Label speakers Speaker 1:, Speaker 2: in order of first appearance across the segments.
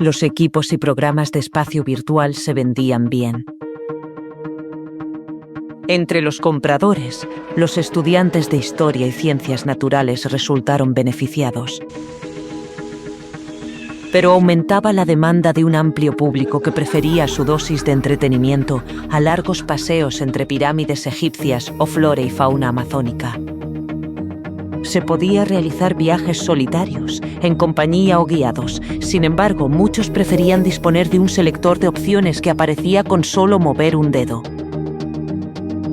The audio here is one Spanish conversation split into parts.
Speaker 1: Los equipos y programas de espacio virtual se vendían bien. Entre los compradores, los estudiantes de Historia y Ciencias Naturales resultaron beneficiados. Pero aumentaba la demanda de un amplio público que prefería su dosis de entretenimiento a largos paseos entre pirámides egipcias o flora y fauna amazónica. Se podía realizar viajes solitarios, en compañía o guiados. Sin embargo, muchos preferían disponer de un selector de opciones que aparecía con solo mover un dedo.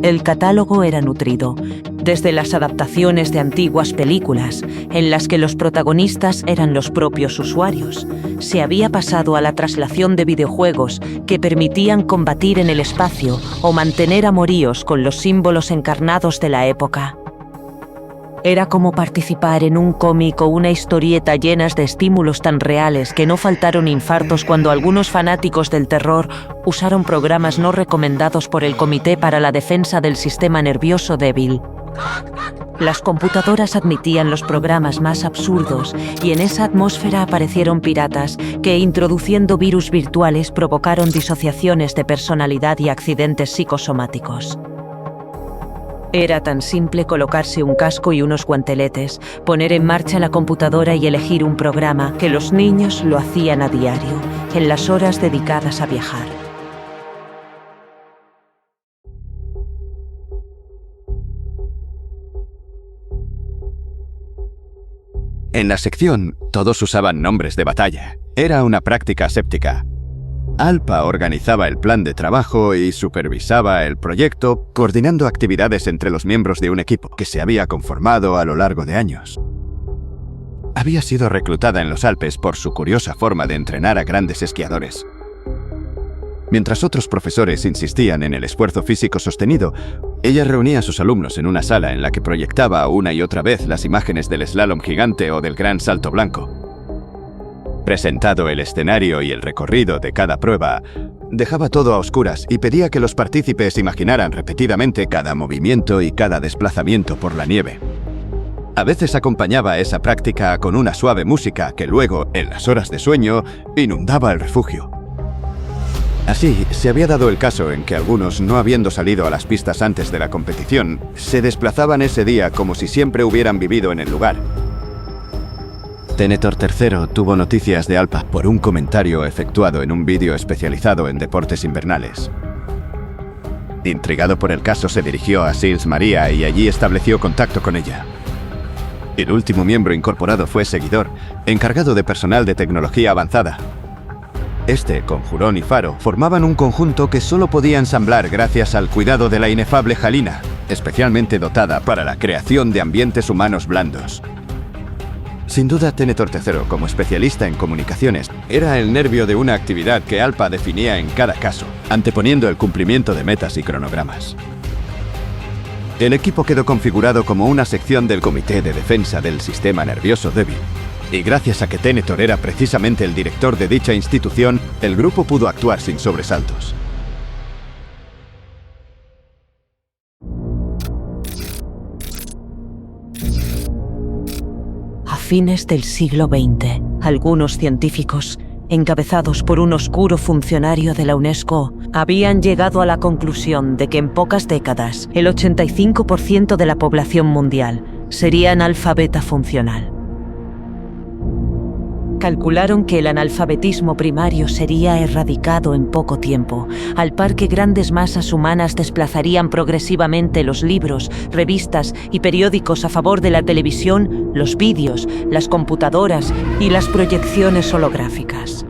Speaker 1: El catálogo era nutrido, desde las adaptaciones de antiguas películas, en las que los protagonistas eran los propios usuarios. Se había pasado a la traslación de videojuegos que permitían combatir en el espacio o mantener amoríos con los símbolos encarnados de la época. Era como participar en un cómic o una historieta llenas de estímulos tan reales que no faltaron infartos cuando algunos fanáticos del terror usaron programas no recomendados por el Comité para la Defensa del Sistema Nervioso Débil. Las computadoras admitían los programas más absurdos y en esa atmósfera aparecieron piratas que, introduciendo virus virtuales, provocaron disociaciones de personalidad y accidentes psicosomáticos. Era tan simple colocarse un casco y unos guanteletes, poner en marcha la computadora y elegir un programa, que los niños lo hacían a diario, en las horas dedicadas a viajar.
Speaker 2: En la sección, todos usaban nombres de batalla. Era una práctica aséptica. Alpa organizaba el plan de trabajo y supervisaba el proyecto, coordinando actividades entre los miembros de un equipo que se había conformado a lo largo de años. Había sido reclutada en los Alpes por su curiosa forma de entrenar a grandes esquiadores. Mientras otros profesores insistían en el esfuerzo físico sostenido, ella reunía a sus alumnos en una sala en la que proyectaba una y otra vez las imágenes del slalom gigante o del gran salto blanco. Presentado el escenario y el recorrido de cada prueba, dejaba todo a oscuras y pedía que los partícipes imaginaran repetidamente cada movimiento y cada desplazamiento por la nieve. A veces acompañaba esa práctica con una suave música que luego, en las horas de sueño, inundaba el refugio. Así, se había dado el caso en que algunos, no habiendo salido a las pistas antes de la competición, se desplazaban ese día como si siempre hubieran vivido en el lugar. Tenetor III tuvo noticias de Alpa por un comentario efectuado en un vídeo especializado en deportes invernales. Intrigado por el caso, se dirigió a Sils Maria y allí estableció contacto con ella. El último miembro incorporado fue Seguidor, encargado de personal de tecnología avanzada. Este, con Jurón y Faro, formaban un conjunto que solo podía ensamblar gracias al cuidado de la inefable Jalina, especialmente dotada para la creación de ambientes humanos blandos. Sin duda, Tenetor III, como especialista en comunicaciones, era el nervio de una actividad que Alpa definía en cada caso, anteponiendo el cumplimiento de metas y cronogramas. El equipo quedó configurado como una sección del Comité de Defensa del Sistema Nervioso Débil, y gracias a que Tenetor era precisamente el director de dicha institución, el grupo pudo actuar sin sobresaltos.
Speaker 1: A fines del siglo XX, algunos científicos, encabezados por un oscuro funcionario de la UNESCO, habían llegado a la conclusión de que en pocas décadas el 85% de la población mundial sería analfabeta funcional. Calcularon que el analfabetismo primario sería erradicado en poco tiempo, al par que grandes masas humanas desplazarían progresivamente los libros, revistas y periódicos a favor de la televisión, los vídeos, las computadoras y las proyecciones holográficas.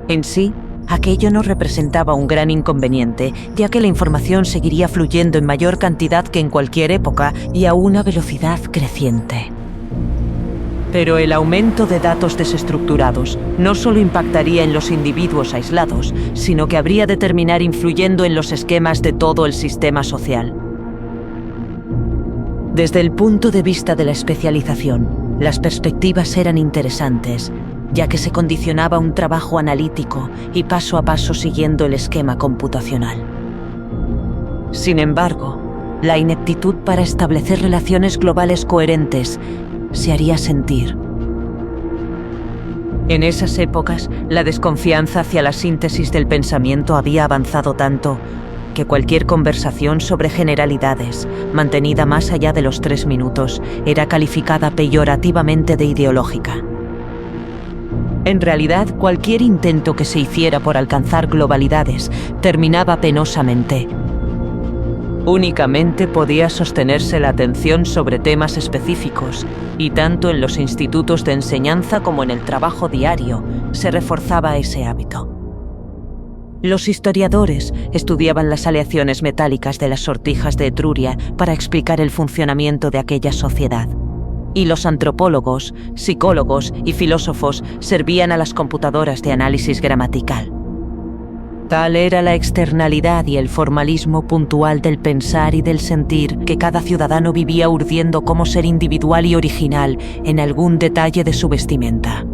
Speaker 1: En sí, aquello no representaba un gran inconveniente, ya que la información seguiría fluyendo en mayor cantidad que en cualquier época y a una velocidad creciente. Pero el aumento de datos desestructurados no solo impactaría en los individuos aislados, sino que habría de terminar influyendo en los esquemas de todo el sistema social. Desde el punto de vista de la especialización, las perspectivas eran interesantes, ya que se condicionaba un trabajo analítico y paso a paso siguiendo el esquema computacional. Sin embargo, la ineptitud para establecer relaciones globales coherentes se haría sentir. En esas épocas, la desconfianza hacia la síntesis del pensamiento había avanzado tanto que cualquier conversación sobre generalidades, mantenida más allá de los 3 minutos, era calificada peyorativamente de ideológica. En realidad, cualquier intento que se hiciera por alcanzar globalidades terminaba penosamente. Únicamente podía sostenerse la atención sobre temas específicos, y tanto en los institutos de enseñanza como en el trabajo diario se reforzaba ese hábito. Los historiadores estudiaban las aleaciones metálicas de las sortijas de Etruria para explicar el funcionamiento de aquella sociedad. Y los antropólogos, psicólogos y filósofos servían a las computadoras de análisis gramatical. Tal era la externalidad y el formalismo puntual del pensar y del sentir que cada ciudadano vivía urdiendo como ser individual y original en algún detalle de su vestimenta.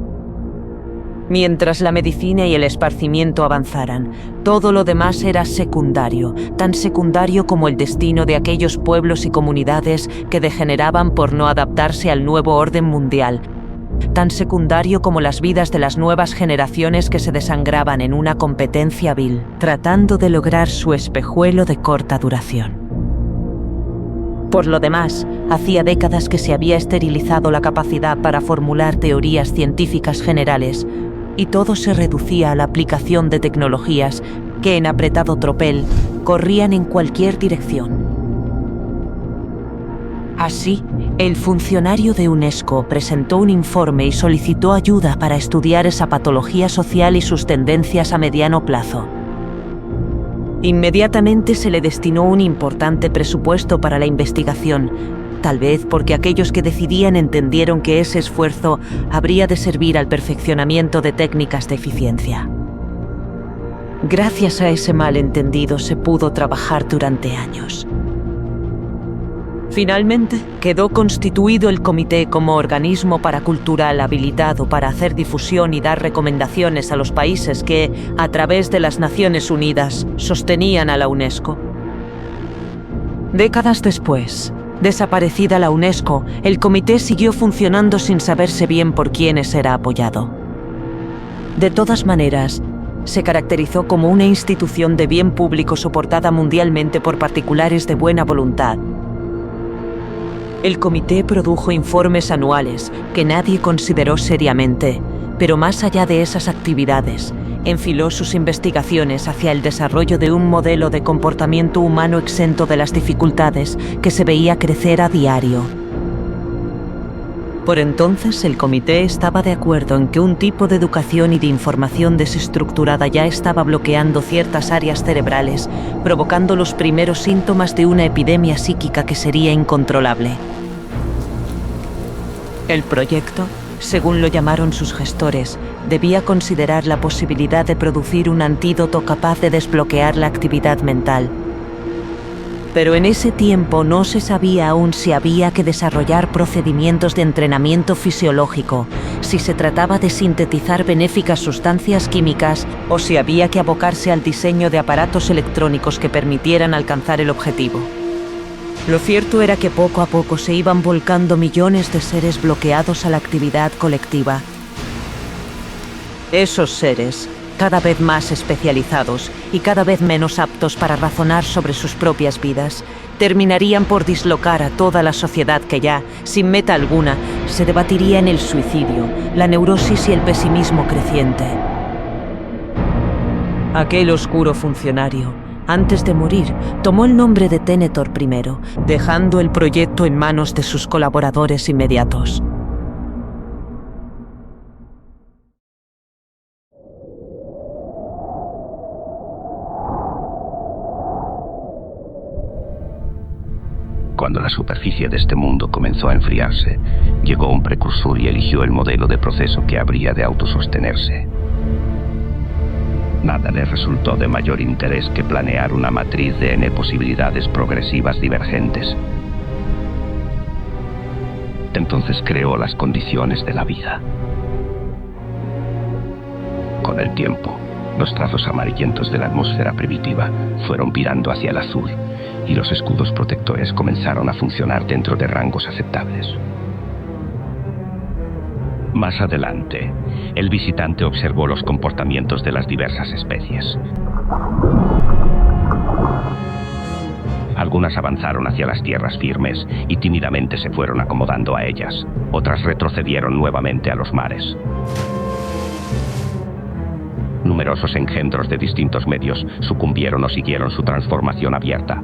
Speaker 1: Mientras la medicina y el esparcimiento avanzaran, todo lo demás era secundario, tan secundario como el destino de aquellos pueblos y comunidades que degeneraban por no adaptarse al nuevo orden mundial, tan secundario como las vidas de las nuevas generaciones que se desangraban en una competencia vil, tratando de lograr su espejuelo de corta duración. Por lo demás, hacía décadas que se había esterilizado la capacidad para formular teorías científicas generales, y todo se reducía a la aplicación de tecnologías que, en apretado tropel, corrían en cualquier dirección. Así, el funcionario de UNESCO presentó un informe y solicitó ayuda para estudiar esa patología social y sus tendencias a mediano plazo. Inmediatamente se le destinó un importante presupuesto para la investigación, tal vez porque aquellos que decidían entendieron que ese esfuerzo habría de servir al perfeccionamiento de técnicas de eficiencia. Gracias a ese malentendido se pudo trabajar durante años. Finalmente, quedó constituido el comité como organismo paracultural habilitado para hacer difusión y dar recomendaciones a los países que, a través de las Naciones Unidas, sostenían a la UNESCO. Décadas después, desaparecida la UNESCO, el comité siguió funcionando sin saberse bien por quiénes era apoyado. De todas maneras, se caracterizó como una institución de bien público soportada mundialmente por particulares de buena voluntad. El comité produjo informes anuales que nadie consideró seriamente, pero más allá de esas actividades, enfiló sus investigaciones hacia el desarrollo de un modelo de comportamiento humano exento de las dificultades que se veía crecer a diario. Por entonces, el comité estaba de acuerdo en que un tipo de educación y de información desestructurada ya estaba bloqueando ciertas áreas cerebrales, provocando los primeros síntomas de una epidemia psíquica que sería incontrolable. El proyecto, según lo llamaron sus gestores, debía considerar la posibilidad de producir un antídoto capaz de desbloquear la actividad mental. Pero en ese tiempo no se sabía aún si había que desarrollar procedimientos de entrenamiento fisiológico, si se trataba de sintetizar benéficas sustancias químicas o si había que abocarse al diseño de aparatos electrónicos que permitieran alcanzar el objetivo. Lo cierto era que poco a poco se iban volcando millones de seres bloqueados a la actividad colectiva. Esos seres, cada vez más especializados y cada vez menos aptos para razonar sobre sus propias vidas, terminarían por dislocar a toda la sociedad que ya, sin meta alguna, se debatiría en el suicidio, la neurosis y el pesimismo creciente. Aquel oscuro funcionario, antes de morir, tomó el nombre de Tenetor I, dejando el proyecto en manos de sus colaboradores inmediatos.
Speaker 3: Cuando la superficie de este mundo comenzó a enfriarse, llegó un precursor y eligió el modelo de proceso que habría de autosostenerse. Nada le resultó de mayor interés que planear una matriz de n posibilidades progresivas divergentes. Entonces creó las condiciones de la vida. Con el tiempo, los trazos amarillentos de la atmósfera primitiva fueron virando hacia el azul, y los escudos protectores comenzaron a funcionar dentro de rangos aceptables. Más adelante, el visitante observó los comportamientos de las diversas especies. Algunas avanzaron hacia las tierras firmes y tímidamente se fueron acomodando a ellas. Otras retrocedieron nuevamente a los mares. Numerosos engendros de distintos medios sucumbieron o siguieron su transformación abierta.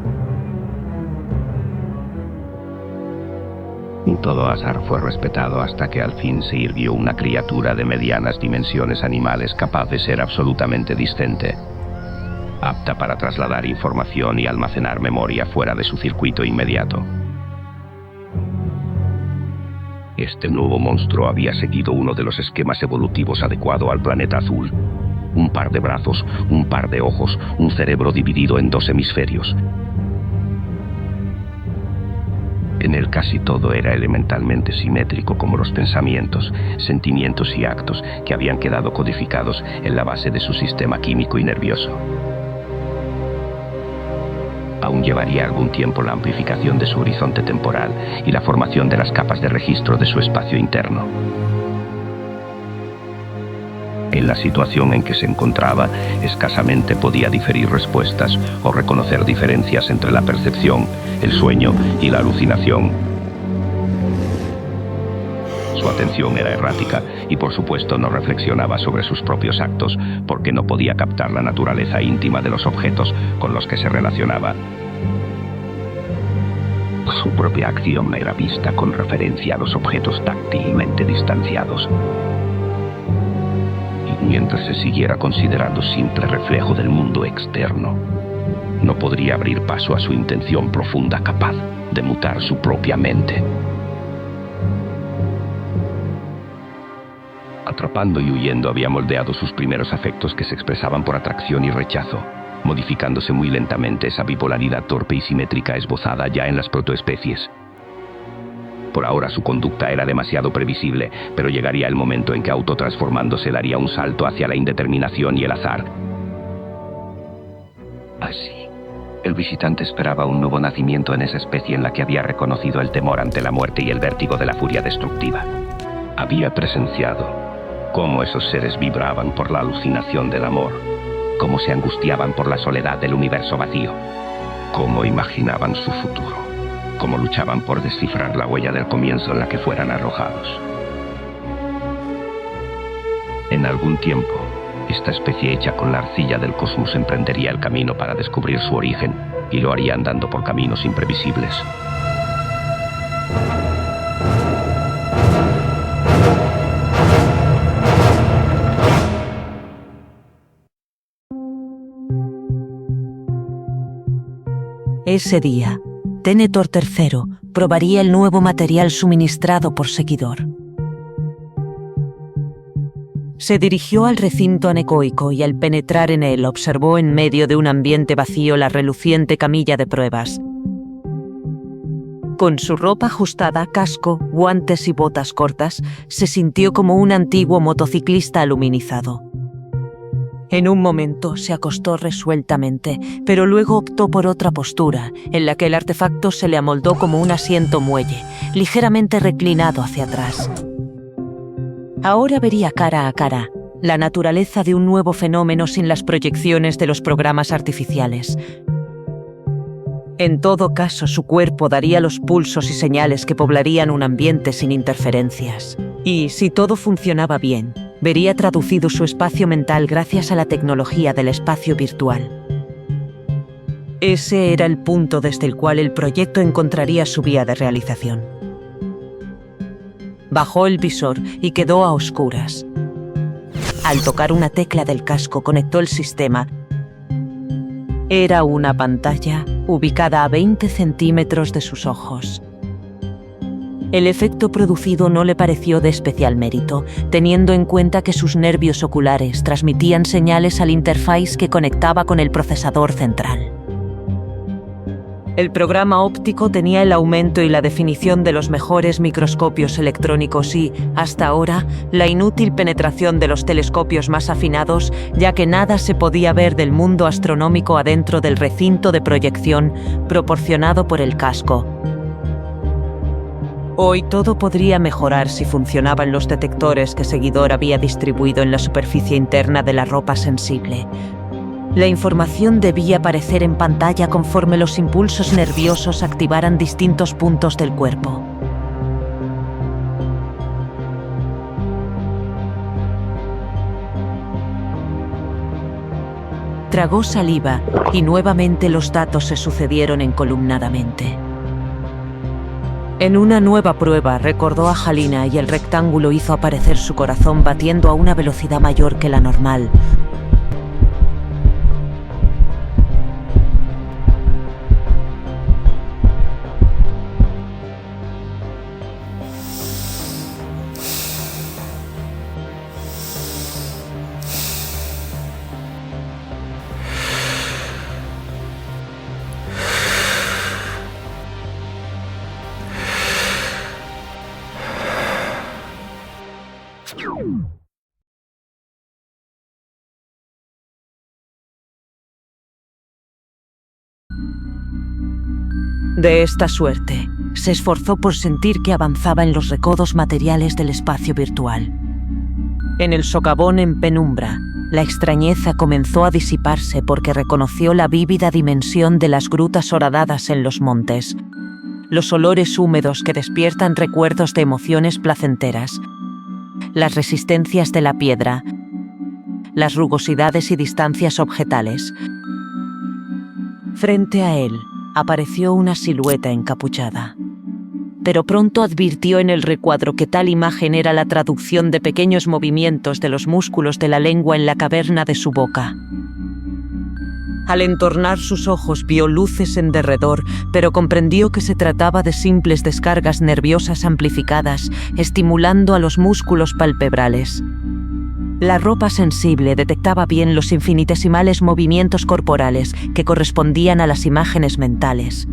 Speaker 3: Y todo azar fue respetado hasta que al fin se irguió una criatura de medianas dimensiones animales capaz de ser absolutamente discente, apta para trasladar información y almacenar memoria fuera de su circuito inmediato. Este nuevo monstruo había seguido uno de los esquemas evolutivos adecuado al planeta azul. Un par de brazos, un par de ojos, un cerebro dividido en 2 hemisferios. En él casi todo era elementalmente simétrico, como los pensamientos, sentimientos y actos que habían quedado codificados en la base de su sistema químico y nervioso. Aún llevaría algún tiempo la amplificación de su horizonte temporal y la formación de las capas de registro de su espacio interno. En la situación en que se encontraba, escasamente podía diferir respuestas o reconocer diferencias entre la percepción, el sueño y la alucinación. Su atención era errática y por supuesto no reflexionaba sobre sus propios actos porque no podía captar la naturaleza íntima de los objetos con los que se relacionaba. Su propia acción era vista con referencia a los objetos táctilmente distanciados. Mientras se siguiera considerando simple reflejo del mundo externo, no podría abrir paso a su intención profunda capaz de mutar su propia mente. Atrapando y huyendo había moldeado sus primeros afectos que se expresaban por atracción y rechazo, modificándose muy lentamente esa bipolaridad torpe y simétrica esbozada ya en las protoespecies. Por ahora su conducta era demasiado previsible, pero llegaría el momento en que autotransformándose daría un salto hacia la indeterminación y el azar. Así, el visitante esperaba un nuevo nacimiento en esa especie en la que había reconocido el temor ante la muerte y el vértigo de la furia destructiva. Había presenciado cómo esos seres vibraban por la alucinación del amor, cómo se angustiaban por la soledad del universo vacío, cómo imaginaban su futuro, cómo luchaban por descifrar la huella del comienzo en la que fueran arrojados. En algún tiempo, esta especie hecha con la arcilla del cosmos emprendería el camino para descubrir su origen, y lo haría andando por caminos imprevisibles.
Speaker 1: Ese día, Denethor III probaría el nuevo material suministrado por Seguidor. Se dirigió al recinto anecoico y al penetrar en él observó en medio de un ambiente vacío la reluciente camilla de pruebas. Con su ropa ajustada, casco, guantes y botas cortas, se sintió como un antiguo motociclista aluminizado. En un momento se acostó resueltamente, pero luego optó por otra postura, en la que el artefacto se le amoldó como un asiento muelle, ligeramente reclinado hacia atrás. Ahora vería cara a cara la naturaleza de un nuevo fenómeno sin las proyecciones de los programas artificiales. En todo caso, su cuerpo daría los pulsos y señales que poblarían un ambiente sin interferencias. Y, si todo funcionaba bien, vería traducido su espacio mental gracias a la tecnología del espacio virtual. Ese era el punto desde el cual el proyecto encontraría su vía de realización. Bajó el visor y quedó a oscuras. Al tocar una tecla del casco, conectó el sistema. Era una pantalla ubicada a 20 centímetros de sus ojos. El efecto producido no le pareció de especial mérito, teniendo en cuenta que sus nervios oculares transmitían señales al interface que conectaba con el procesador central. El programa óptico tenía el aumento y la definición de los mejores microscopios electrónicos y, hasta ahora, la inútil penetración de los telescopios más afinados, ya que nada se podía ver del mundo astronómico adentro del recinto de proyección proporcionado por el casco. Hoy todo podría mejorar si funcionaban los detectores que Seguidor había distribuido en la superficie interna de la ropa sensible. La información debía aparecer en pantalla conforme los impulsos nerviosos activaran distintos puntos del cuerpo. Tragó saliva y nuevamente los datos se sucedieron encolumnadamente. En una nueva prueba recordó a Halina y el rectángulo hizo aparecer su corazón batiendo a una velocidad mayor que la normal. De esta suerte, se esforzó por sentir que avanzaba en los recodos materiales del espacio virtual. En el socavón en penumbra, la extrañeza comenzó a disiparse porque reconoció la vívida dimensión de las grutas horadadas en los montes, los olores húmedos que despiertan recuerdos de emociones placenteras, las resistencias de la piedra, las rugosidades y distancias objetales. Frente a él, apareció una silueta encapuchada. Pero pronto advirtió en el recuadro que tal imagen era la traducción de pequeños movimientos de los músculos de la lengua en la caverna de su boca. Al entornar sus ojos vio luces en derredor, pero comprendió que se trataba de simples descargas nerviosas amplificadas, estimulando a los músculos palpebrales. La ropa sensible detectaba bien los infinitesimales movimientos corporales que correspondían a las imágenes mentales.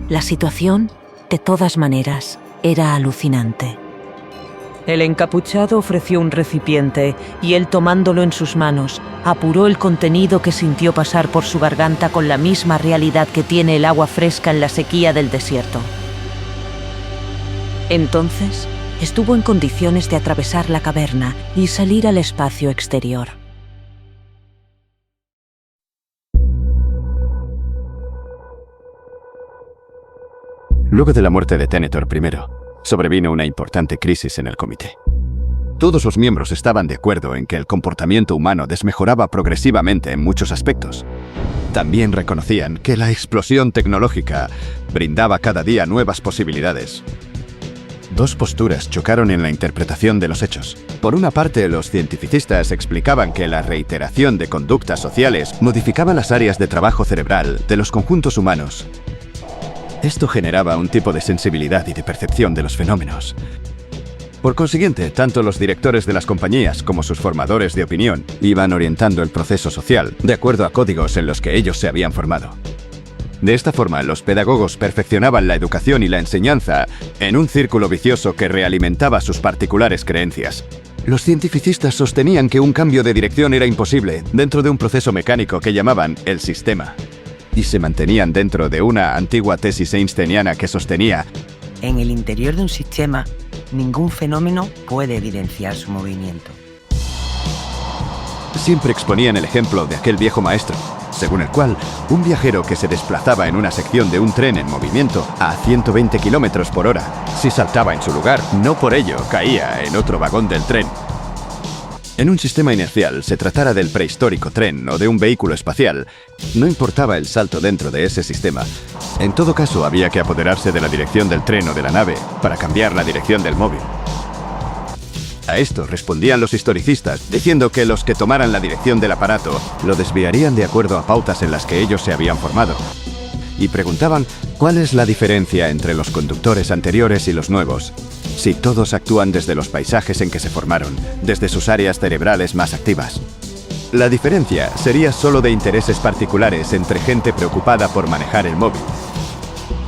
Speaker 1: La situación, de todas maneras, era alucinante. El encapuchado ofreció un recipiente y él, tomándolo en sus manos, apuró el contenido que sintió pasar por su garganta con la misma realidad que tiene el agua fresca en la sequía del desierto. Entonces, estuvo en condiciones de atravesar la caverna y salir al espacio exterior.
Speaker 2: Luego de la muerte de Tenetor I, sobrevino una importante crisis en el comité. Todos los miembros estaban de acuerdo en que el comportamiento humano desmejoraba progresivamente en muchos aspectos. También reconocían que la explosión tecnológica brindaba cada día nuevas posibilidades. Dos posturas chocaron en la interpretación de los hechos. Por una parte, los cientificistas explicaban que la reiteración de conductas sociales modificaba las áreas de trabajo cerebral de los conjuntos humanos. Esto generaba un tipo de sensibilidad y de percepción de los fenómenos. Por consiguiente, tanto los directores de las compañías como sus formadores de opinión iban orientando el proceso social de acuerdo a códigos en los que ellos se habían formado. De esta forma, los pedagogos perfeccionaban la educación y la enseñanza en un círculo vicioso que realimentaba sus particulares creencias. Los cientificistas sostenían que un cambio de dirección era imposible dentro de un proceso mecánico que llamaban el sistema, y se mantenían dentro de una antigua tesis einsteiniana que sostenía:
Speaker 4: en el interior de un sistema, ningún fenómeno puede evidenciar su movimiento.
Speaker 2: Siempre exponían el ejemplo de aquel viejo maestro, según el cual un viajero que se desplazaba en una sección de un tren en movimiento a 120 km por hora, si saltaba en su lugar, no por ello caía en otro vagón del tren. En un sistema inercial, se tratara del prehistórico tren o de un vehículo espacial, no importaba el salto dentro de ese sistema. En todo caso, había que apoderarse de la dirección del tren o de la nave para cambiar la dirección del móvil. A esto respondían los historicistas, diciendo que los que tomaran la dirección del aparato lo desviarían de acuerdo a pautas en las que ellos se habían formado. Y preguntaban cuál es la diferencia entre los conductores anteriores y los nuevos, si todos actúan desde los paisajes en que se formaron, desde sus áreas cerebrales más activas. La diferencia sería solo de intereses particulares entre gente preocupada por manejar el móvil.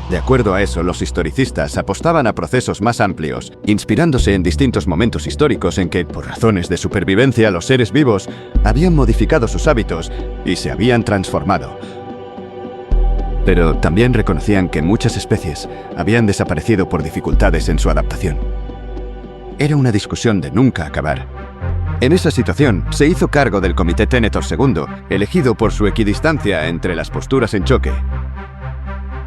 Speaker 2: De acuerdo a eso, los historicistas apostaban a procesos más amplios, inspirándose en distintos momentos históricos en que, por razones de supervivencia, los seres vivos habían modificado sus hábitos y se habían transformado. pero también reconocían que muchas especies habían desaparecido por dificultades en su adaptación. Era una discusión de nunca acabar. En esa situación, se hizo cargo del Comité Tenetor II, elegido por su equidistancia entre las posturas en choque.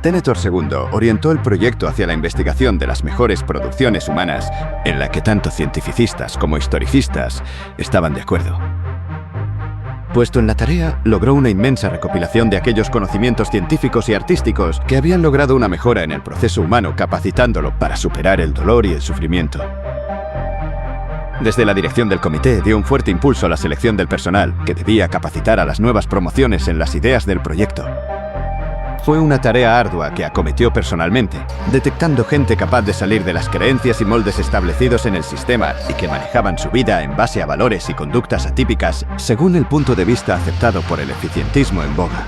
Speaker 2: Tenetor II orientó el proyecto hacia la investigación de las mejores producciones humanas, en la que tanto cientificistas como historicistas estaban de acuerdo. Puesto en la tarea, logró una inmensa recopilación de aquellos conocimientos científicos y artísticos que habían logrado una mejora en el proceso humano, capacitándolo para superar el dolor y el sufrimiento. Desde la dirección del comité dio un fuerte impulso a la selección del personal, que debía capacitar a las nuevas promociones en las ideas del proyecto. Fue una tarea ardua que acometió personalmente, detectando gente capaz de salir de las creencias y moldes establecidos en el sistema y que manejaban su vida en base a valores y conductas atípicas según el punto de vista aceptado por el eficientismo en boga.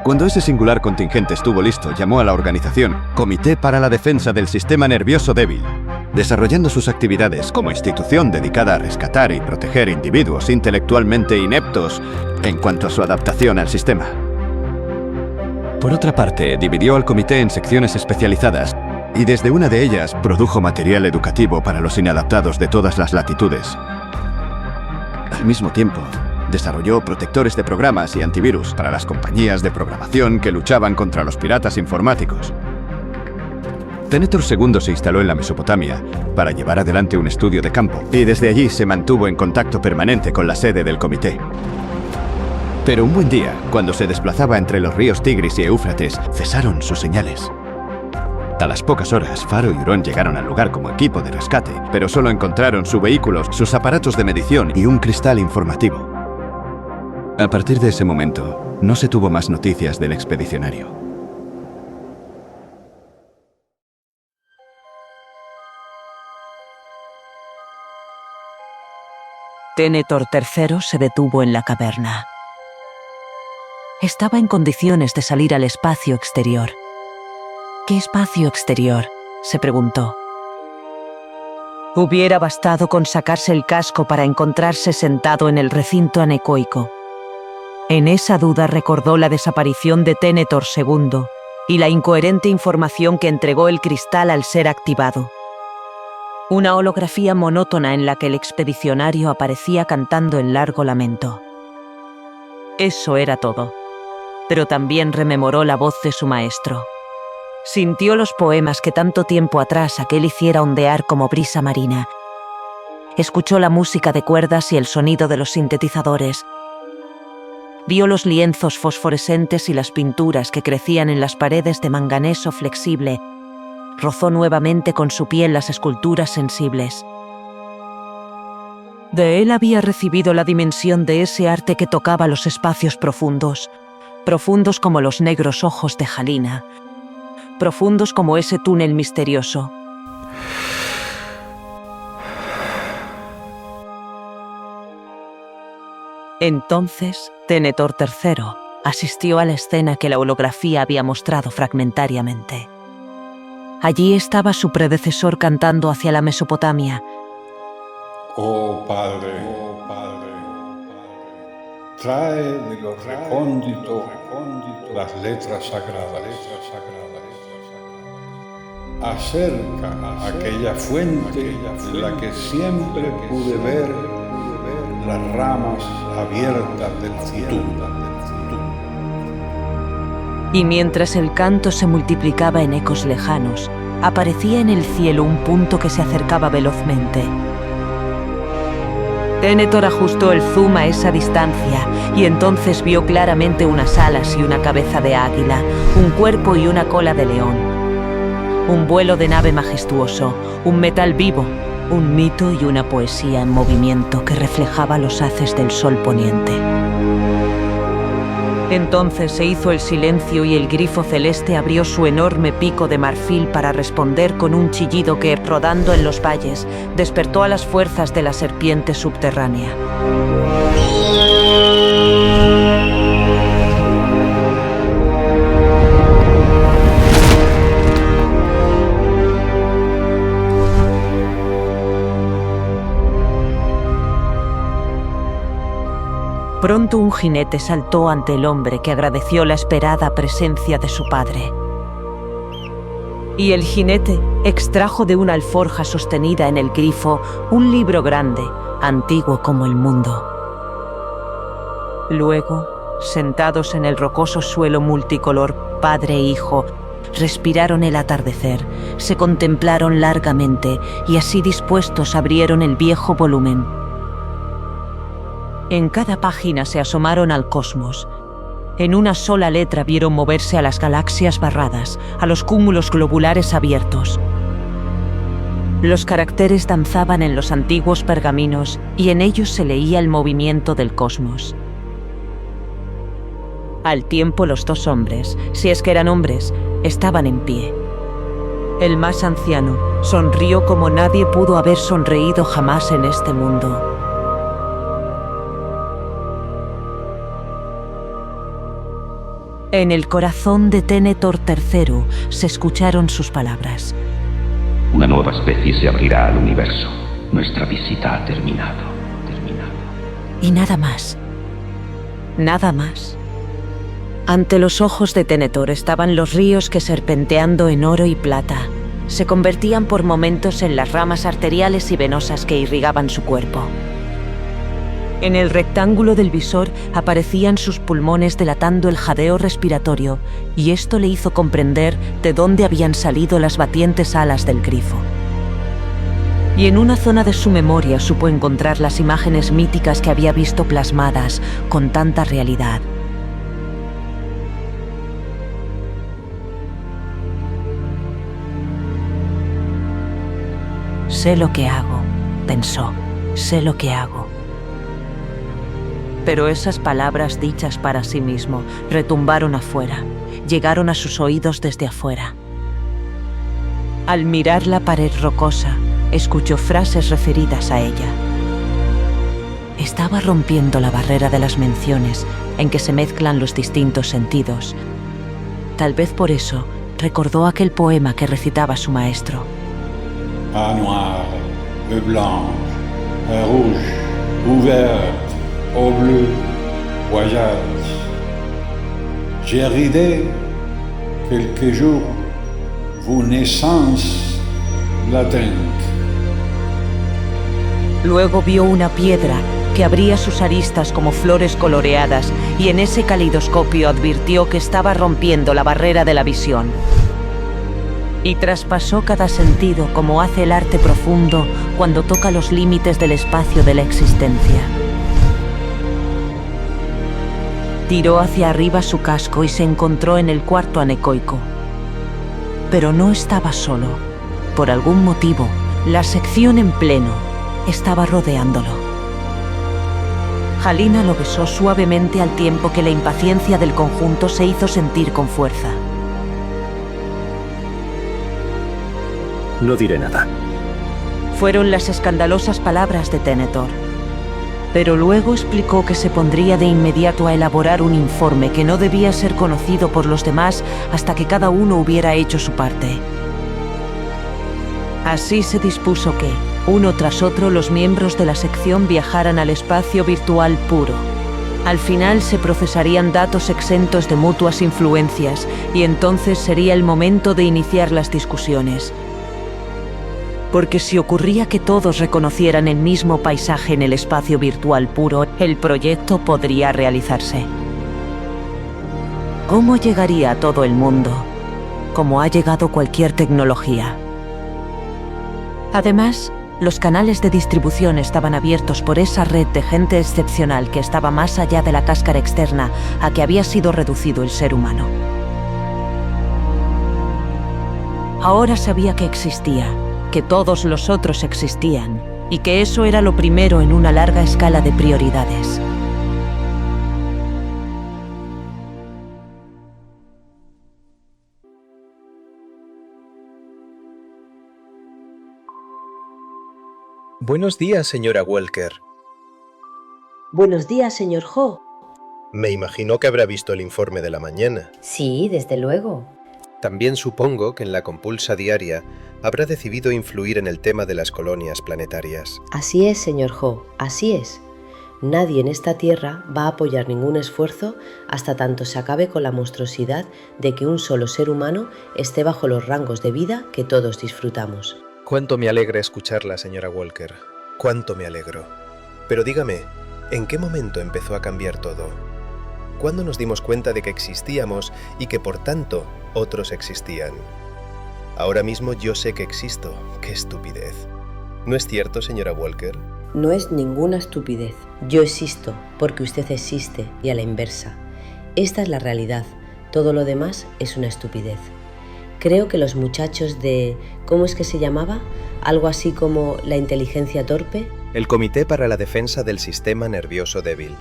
Speaker 2: Cuando ese singular contingente estuvo listo, llamó a la organización Comité para la Defensa del Sistema Nervioso Débil, desarrollando sus actividades como institución dedicada a rescatar y proteger individuos intelectualmente ineptos en cuanto a su adaptación al sistema. Por otra parte, dividió al comité en secciones especializadas y desde una de ellas produjo material educativo para los inadaptados de todas las latitudes. Al mismo tiempo, desarrolló protectores de programas y antivirus para las compañías de programación que luchaban contra los piratas informáticos. Tenetor II se instaló en la Mesopotamia para llevar adelante un estudio de campo y desde allí se mantuvo en contacto permanente con la sede del comité. Pero un buen día, cuando se desplazaba entre los ríos Tigris y Éufrates, cesaron sus señales. A las pocas horas, Faro y Hurón llegaron al lugar como equipo de rescate, pero solo encontraron su vehículo, sus aparatos de medición y un cristal informativo. A partir de ese momento, no se tuvo más noticias del expedicionario.
Speaker 1: Tenetor III se detuvo en la caverna. Estaba en condiciones de salir al espacio exterior. ¿Qué espacio exterior?, se preguntó. Hubiera bastado con sacarse el casco para encontrarse sentado en el recinto anecoico. En esa duda recordó la desaparición de Tenetor II y la incoherente información que entregó el cristal al ser activado. Una holografía monótona en la que el expedicionario aparecía cantando en largo lamento. Eso era todo, pero también rememoró la voz de su maestro. Sintió los poemas que tanto tiempo atrás aquel hiciera ondear como brisa marina. Escuchó la música de cuerdas y el sonido de los sintetizadores. Vio los lienzos fosforescentes y las pinturas que crecían en las paredes de manganeso flexible. Rozó nuevamente con su piel las esculturas sensibles. De él había recibido la dimensión de ese arte que tocaba los espacios profundos, profundos como los negros ojos de Jalina, profundos como ese túnel misterioso. Entonces, Tenetor III asistió a la escena que la holografía había mostrado fragmentariamente. Allí estaba su predecesor cantando hacia la Mesopotamia.
Speaker 5: Oh Padre, trae de lo recóndito las letras sagradas. Acerca aquella fuente en la que siempre pude ver las ramas abiertas del futuro.
Speaker 1: Y mientras el canto se multiplicaba en ecos lejanos, aparecía en el cielo un punto que se acercaba velozmente. Tenetor ajustó el zoom a esa distancia y entonces vio claramente unas alas y una cabeza de águila, un cuerpo y una cola de león. Un vuelo de nave majestuoso, un metal vivo, un mito y una poesía en movimiento que reflejaba los haces del sol poniente. Entonces se hizo el silencio y el grifo celeste abrió su enorme pico de marfil para responder con un chillido que, rodando en los valles, despertó a las fuerzas de la serpiente subterránea. Pronto un jinete saltó ante el hombre que agradeció la esperada presencia de su padre. Y el jinete extrajo de una alforja sostenida en el grifo un libro grande, antiguo como el mundo. Luego, sentados en el rocoso suelo multicolor, padre e hijo, respiraron el atardecer, se contemplaron largamente y así dispuestos abrieron el viejo volumen. En cada página se asomaron al cosmos. En una sola letra vieron moverse a las galaxias barradas, a los cúmulos globulares abiertos. Los caracteres danzaban en los antiguos pergaminos y en ellos se leía el movimiento del cosmos. Al tiempo los dos hombres, si es que eran hombres, estaban en pie. El más anciano sonrió como nadie pudo haber sonreído jamás en este mundo. En el corazón de Tenetor III se escucharon sus palabras.
Speaker 3: Una nueva especie se abrirá al universo. Nuestra visita ha terminado.
Speaker 1: Y nada más. Nada más. Ante los ojos de Tenetor estaban los ríos que, serpenteando en oro y plata, se convertían por momentos en las ramas arteriales y venosas que irrigaban su cuerpo. En el rectángulo del visor aparecían sus pulmones delatando el jadeo respiratorio, y esto le hizo comprender de dónde habían salido las batientes alas del grifo. Y en una zona de su memoria supo encontrar las imágenes míticas que había visto plasmadas con tanta realidad. Sé lo que hago, pensó, sé lo que hago. Pero esas palabras dichas para sí mismo retumbaron afuera, llegaron a sus oídos desde afuera. Al mirar la pared rocosa, escuchó frases referidas a ella. Estaba rompiendo la barrera de las menciones en que se mezclan los distintos sentidos. Tal vez por eso recordó aquel poema que recitaba su maestro.
Speaker 5: A noir, e blanc, e rouge, ouvert, au bleu, voyage. J'héridé quelques jours, vos naissances latentes.
Speaker 1: Luego vio una piedra que abría sus aristas como flores coloreadas y en ese calidoscopio advirtió que estaba rompiendo la barrera de la visión. Y traspasó cada sentido como hace el arte profundo cuando toca los límites del espacio de la existencia. Tiró hacia arriba su casco y se encontró en el cuarto anecoico. Pero no estaba solo. Por algún motivo, la sección en pleno estaba rodeándolo. Halina lo besó suavemente al tiempo que la impaciencia del conjunto se hizo sentir con fuerza.
Speaker 6: No diré nada.
Speaker 1: Fueron las escandalosas palabras de Tenetor. Pero luego explicó que se pondría de inmediato a elaborar un informe que no debía ser conocido por los demás hasta que cada uno hubiera hecho su parte. Así se dispuso que, uno tras otro, los miembros de la sección viajaran al espacio virtual puro. Al final se procesarían datos exentos de mutuas influencias y entonces sería el momento de iniciar las discusiones. Porque si ocurría que todos reconocieran el mismo paisaje en el espacio virtual puro, el proyecto podría realizarse. ¿Cómo llegaría a todo el mundo? Como ha llegado cualquier tecnología. Además, los canales de distribución estaban abiertos por esa red de gente excepcional que estaba más allá de la cáscara externa a que había sido reducido el ser humano. Ahora sabía que existía, que todos los otros existían, y que eso era lo primero en una larga escala de prioridades.
Speaker 7: Buenos días, señora Welker.
Speaker 8: Buenos días, señor Ho.
Speaker 7: Me imagino que habrá visto el informe de la mañana.
Speaker 8: Sí, desde luego.
Speaker 7: También supongo que en la compulsa diaria habrá decidido influir en el tema de las colonias planetarias.
Speaker 8: Así es, señor Ho, así es. Nadie en esta tierra va a apoyar ningún esfuerzo hasta tanto se acabe con la monstruosidad de que un solo ser humano esté bajo los rangos de vida que todos disfrutamos.
Speaker 7: Cuánto me alegra escucharla, señora Walker. Cuánto me alegro. Pero dígame, ¿en qué momento empezó a cambiar todo? ¿Cuándo nos dimos cuenta de que existíamos y que por tanto otros existían? Ahora mismo yo sé que existo. ¡Qué estupidez! ¿No es cierto, señora Walker?
Speaker 8: No es ninguna estupidez. Yo existo porque usted existe y a la inversa. Esta es la realidad. Todo lo demás es una estupidez. Creo que los muchachos de... ¿cómo es que se llamaba? Algo así como la inteligencia torpe.
Speaker 7: El Comité para la Defensa del Sistema Nervioso Débil.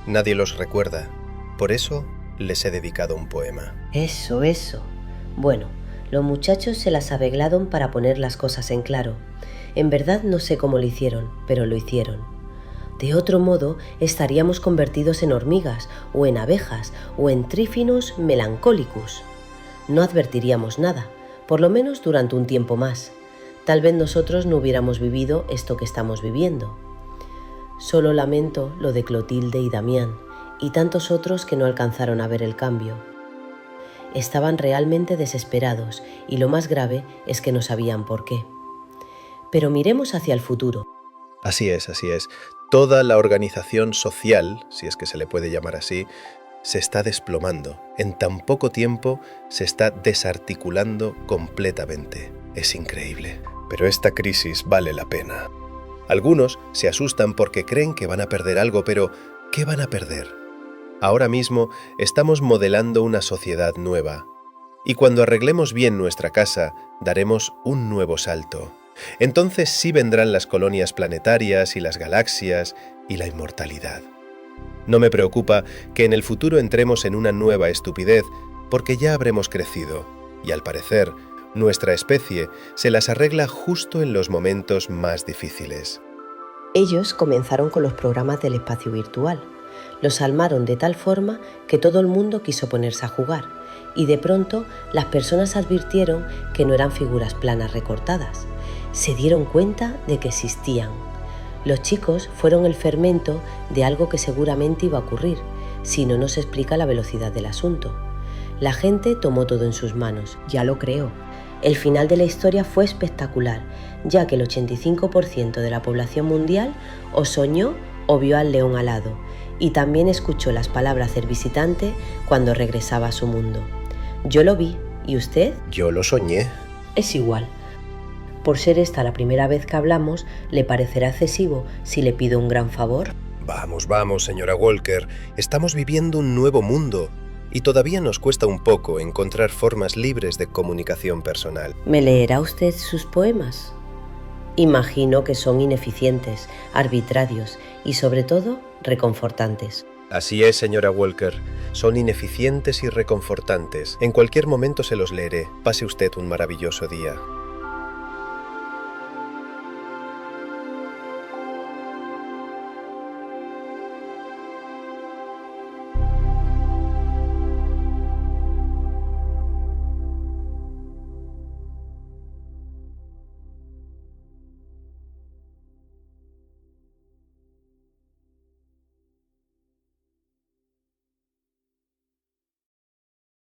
Speaker 7: Nadie los recuerda. Por eso les he dedicado un poema.
Speaker 8: Eso. Bueno, los muchachos se las arreglaron para poner las cosas en claro. En verdad no sé cómo lo hicieron, pero lo hicieron. De otro modo, estaríamos convertidos en hormigas, o en abejas, o en trífinos melancolicus. No advertiríamos nada, por lo menos durante un tiempo más. Tal vez nosotros no hubiéramos vivido esto que estamos viviendo. Solo lamento lo de Clotilde y Damián, y tantos otros que no alcanzaron a ver el cambio. Estaban realmente desesperados, y lo más grave es que no sabían por qué. Pero miremos hacia el futuro.
Speaker 7: Así es. Toda la organización social, si es que se le puede llamar así, se está desplomando. En tan poco tiempo se está desarticulando completamente. Es increíble. Pero esta crisis vale la pena. Algunos se asustan porque creen que van a perder algo, pero ¿qué van a perder? Ahora mismo estamos modelando una sociedad nueva. Y cuando arreglemos bien nuestra casa, daremos un nuevo salto. Entonces sí vendrán las colonias planetarias y las galaxias y la inmortalidad. No me preocupa que en el futuro entremos en una nueva estupidez porque ya habremos crecido y al parecer nuestra especie se las arregla justo en los momentos más difíciles.
Speaker 8: Ellos comenzaron con los programas del espacio virtual. Los armaron de tal forma que todo el mundo quiso ponerse a jugar y de pronto las personas advirtieron que no eran figuras planas recortadas. Se dieron cuenta de que existían. Los chicos fueron el fermento de algo que seguramente iba a ocurrir, si no nos explica la velocidad del asunto. La gente tomó todo en sus manos, ya lo creo. El final de la historia fue espectacular, ya que el 85% de la población mundial o soñó o vio al león alado, y también escuchó las palabras del visitante cuando regresaba a su mundo. Yo lo vi, ¿y usted?
Speaker 7: Yo lo soñé.
Speaker 8: Es igual. Por ser esta la primera vez que hablamos, ¿le parecerá excesivo si le pido un gran favor?
Speaker 7: Vamos, señora Walker. Estamos viviendo un nuevo mundo y todavía nos cuesta un poco encontrar formas libres de comunicación personal.
Speaker 8: ¿Me leerá usted sus poemas? Imagino que son ineficientes, arbitrarios y, sobre todo, reconfortantes.
Speaker 7: Así es, señora Walker. Son ineficientes y reconfortantes. En cualquier momento se los leeré. Pase usted un maravilloso día.